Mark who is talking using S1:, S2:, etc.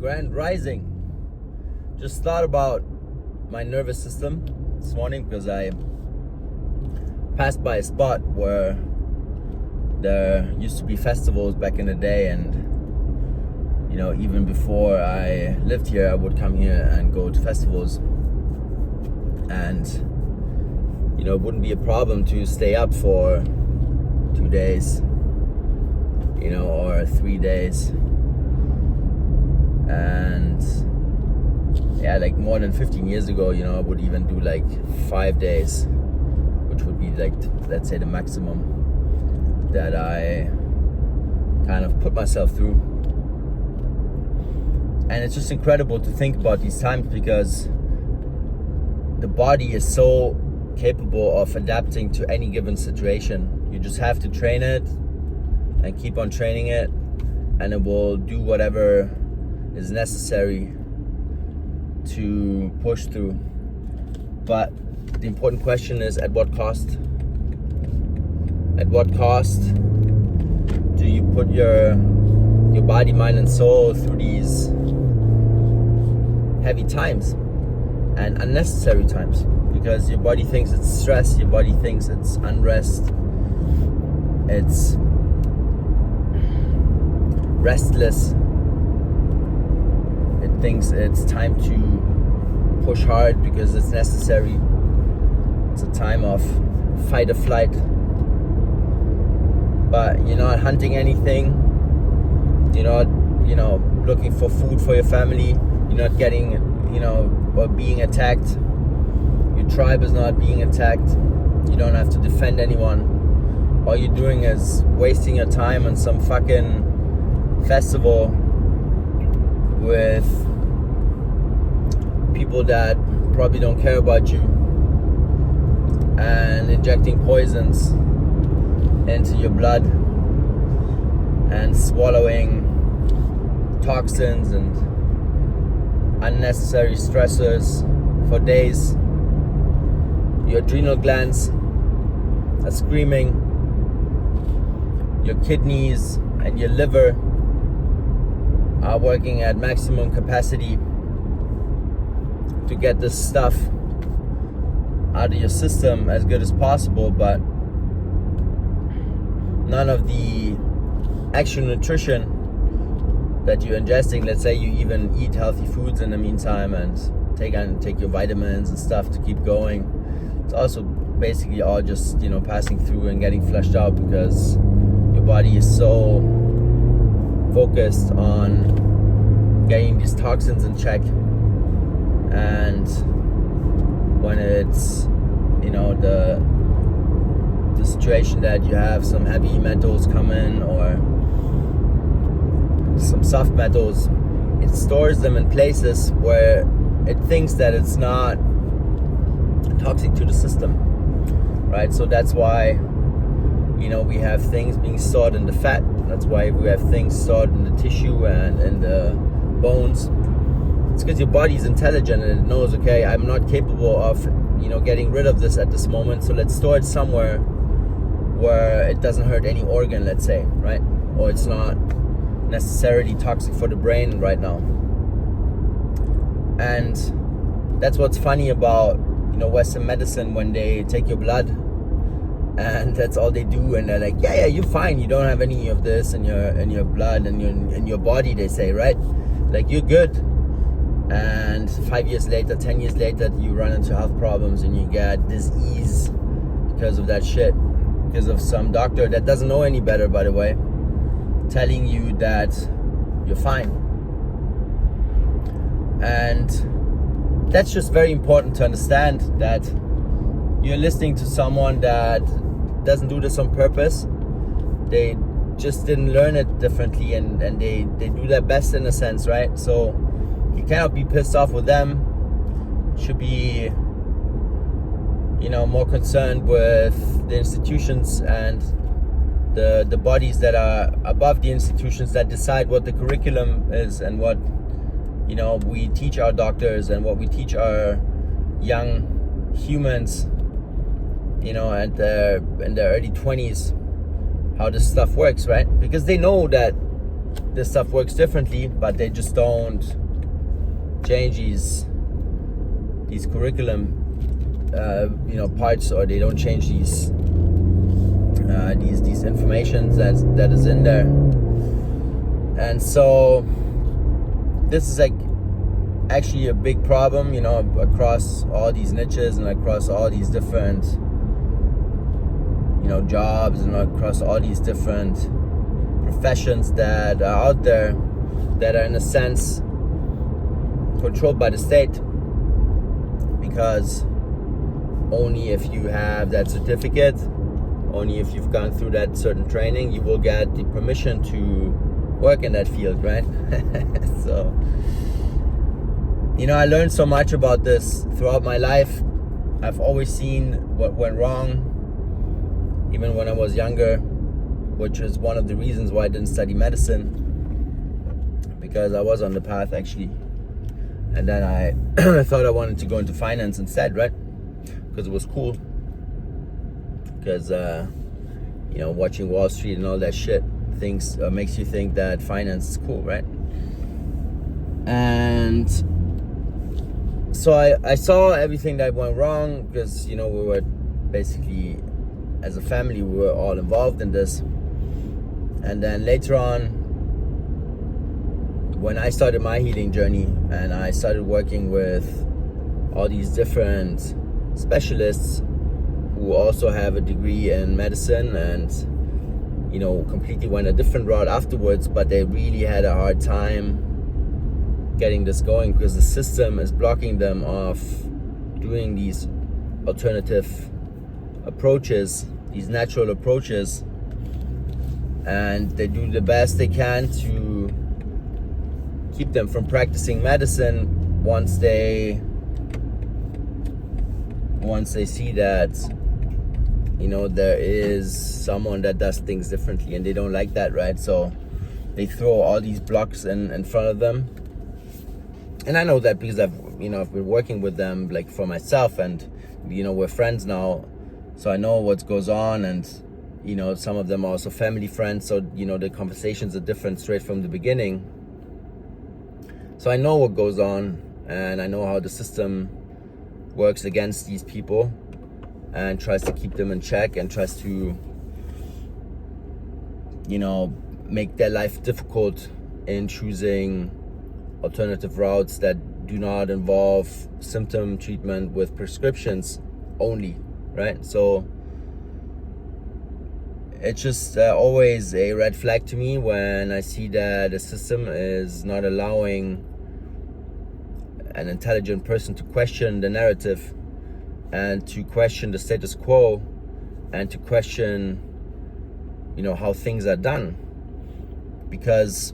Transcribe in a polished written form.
S1: Grand Rising. Just thought about my nervous system this morning because I passed by a spot where there used to be festivals back in the day, and even before I lived here, I would come here and go to festivals, and it wouldn't be a problem to stay up for 2 days, or 3 days. And yeah, like more than 15 years ago, I would even do like 5 days, which would be like, let's say, the maximum that I kind of put myself through. And it's just incredible to think about these times, because the body is so capable of adapting to any given situation. You just have to train it and keep on training it, and it will do whatever is necessary to push through. But the important question is, at what cost? At what cost do you put your body, mind, and soul through these heavy times and unnecessary times? Because your body thinks it's stress, your body thinks it's unrest, it's restless. It thinks it's time to push hard because it's necessary. It's a time of fight or flight. But you're not hunting anything. You're not, looking for food for your family. You're not getting, or being attacked. Your tribe is not being attacked. You don't have to defend anyone. All you're doing is wasting your time on some fucking festival with people that probably don't care about you, and injecting poisons into your blood and swallowing toxins and unnecessary stressors for days. Your adrenal glands are screaming. Your kidneys and your liver are working at maximum capacity to get this stuff out of your system as good as possible, but none of the actual nutrition that you're ingesting, let's say you even eat healthy foods in the meantime and take your vitamins and stuff to keep going, it's also basically all just passing through and getting flushed out, because your body is so focused on getting these toxins in check. And when it's the situation that you have some heavy metals come in, or some soft metals, it stores them in places where it thinks that it's not toxic to the system, right? So that's why we have things being stored in the fat. That's why we have things stored in the tissue and in the bones. It's because your body is intelligent and it knows, okay, I'm not capable of getting rid of this at this moment, so let's store it somewhere where it doesn't hurt any organ, let's say, right? Or it's not necessarily toxic for the brain right now. And that's what's funny about Western medicine, when they take your blood and that's all they do, and they're like, yeah, you're fine, you don't have any of this in your blood and in your body, they say, right? Like, you're good. And 5 years later, 10 years later, you run into health problems and you get disease because of that shit, because of some doctor that doesn't know any better, by the way, telling you that you're fine. And that's just very important to understand, that you're listening to someone that doesn't do this on purpose. They just didn't learn it differently, and they do their best in a sense, right? So you cannot be pissed off with them. Should be more concerned with the institutions and the bodies that are above the institutions that decide what the curriculum is, and what we teach our doctors and what we teach our young humans in their early 20s, how this stuff works, right? Because they know that this stuff works differently, but they just don't change these curriculum parts, or they don't change these informations that is in there. And so this is like actually a big problem, across all these niches and across all these different jobs and across all these different professions that are out there, that are in a sense controlled by the state, because only if you have that certificate, only if you've gone through that certain training, you will get the permission to work in that field, right? So I learned so much about this throughout my life. I've always seen what went wrong, even when I was younger, which is one of the reasons why I didn't study medicine, because I was on the path actually. And then I thought I wanted to go into finance instead, right? Because it was cool. Because, watching Wall Street and all that shit makes you think that finance is cool, right? And so I saw everything that went wrong, because, we were basically, as a family, we were all involved in this. And then later on, when I started my healing journey and I started working with all these different specialists who also have a degree in medicine and, completely went a different route afterwards, but they really had a hard time getting this going because the system is blocking them off doing these alternative approaches, these natural approaches, and they do the best they can to keep them from practicing medicine once they see that there is someone that does things differently, and they don't like that, right? So they throw all these blocks in front of them. And I know that because I've been working with them like for myself, and we're friends now, so I know what goes on. And some of them are also family friends, so the conversations are different straight from the beginning. So I know what goes on, and I know how the system works against these people and tries to keep them in check and tries to make their life difficult in choosing alternative routes that do not involve symptom treatment with prescriptions only, right? So it's just always a red flag to me when I see that the system is not allowing an intelligent person to question the narrative and to question the status quo and to question how things are done. Because